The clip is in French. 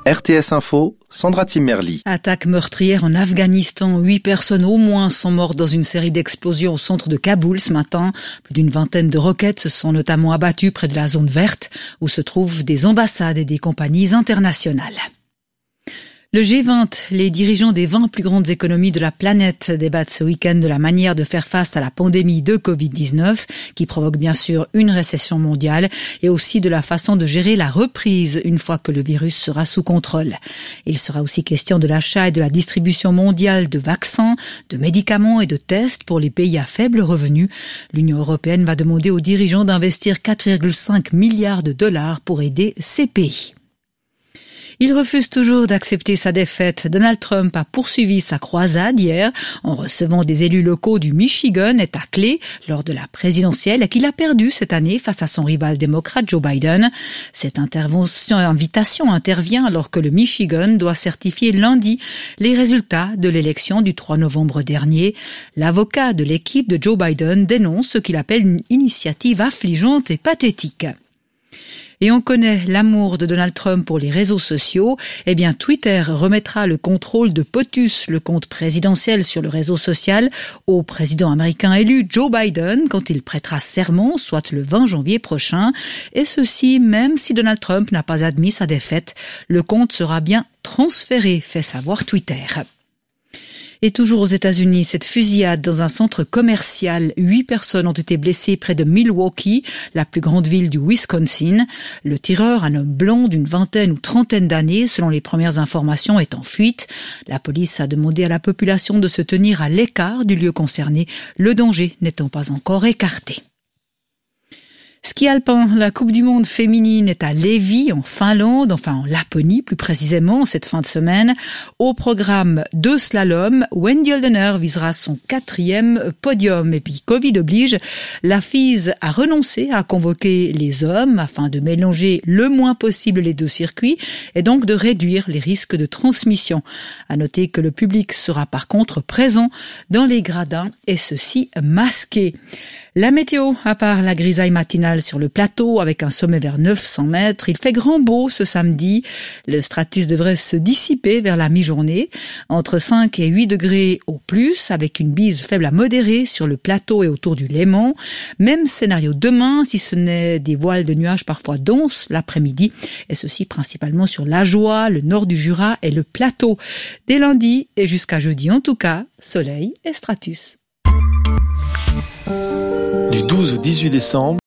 RTS Info, Sandra Timmerli. Attaque meurtrière en Afghanistan. 8 personnes au moins sont mortes dans une série d'explosions au centre de Kaboul ce matin. Plus d'une vingtaine de roquettes se sont notamment abattues près de la zone verte où se trouvent des ambassades et des compagnies internationales. Le G20, les dirigeants des 20 plus grandes économies de la planète débattent ce week-end de la manière de faire face à la pandémie de Covid-19 qui provoque bien sûr une récession mondiale et aussi de la façon de gérer la reprise une fois que le virus sera sous contrôle. Il sera aussi question de l'achat et de la distribution mondiale de vaccins, de médicaments et de tests pour les pays à faible revenu. L'Union européenne va demander aux dirigeants d'investir 4,5 milliards de dollars pour aider ces pays. Il refuse toujours d'accepter sa défaite. Donald Trump a poursuivi sa croisade hier en recevant des élus locaux du Michigan, État clé, lors de la présidentielle et qu'il a perdu cette année face à son rival démocrate Joe Biden. Cette invitation intervient alors que le Michigan doit certifier lundi les résultats de l'élection du 3 novembre dernier. L'avocat de l'équipe de Joe Biden dénonce ce qu'il appelle une initiative affligeante et pathétique. Et on connaît l'amour de Donald Trump pour les réseaux sociaux. Eh bien, Twitter remettra le contrôle de POTUS, le compte présidentiel sur le réseau social, au président américain élu Joe Biden quand il prêtera serment, soit le 20 janvier prochain. Et ceci, même si Donald Trump n'a pas admis sa défaite, le compte sera bien transféré, fait savoir Twitter. Et toujours aux États-Unis, cette fusillade dans un centre commercial. 8 personnes ont été blessées près de Milwaukee, la plus grande ville du Wisconsin. Le tireur, un homme blond d'une vingtaine ou trentaine d'années, selon les premières informations, est en fuite. La police a demandé à la population de se tenir à l'écart du lieu concerné, le danger n'étant pas encore écarté. Ski alpin, la Coupe du Monde féminine est à Levi, en Finlande, enfin en Laponie plus précisément, cette fin de semaine. Au programme 2 slaloms, Wendy Holdener visera son 4e podium. Et puis, Covid oblige, la FIS a renoncé à convoquer les hommes afin de mélanger le moins possible les 2 circuits et donc de réduire les risques de transmission. À noter que le public sera par contre présent dans les gradins et ceci masqué. La météo, à part la grisaille matinale sur le plateau avec un sommet vers 900 mètres, il fait grand beau ce samedi. Le stratus devrait se dissiper vers la mi-journée, entre 5 et 8 degrés au plus, avec une bise faible à modérée sur le plateau et autour du Léman. Même scénario demain, si ce n'est des voiles de nuages parfois denses l'après-midi, et ceci principalement sur l'Ajoie, le nord du Jura et le plateau. Dès lundi et jusqu'à jeudi en tout cas, soleil et stratus. Du 12 au 18 décembre,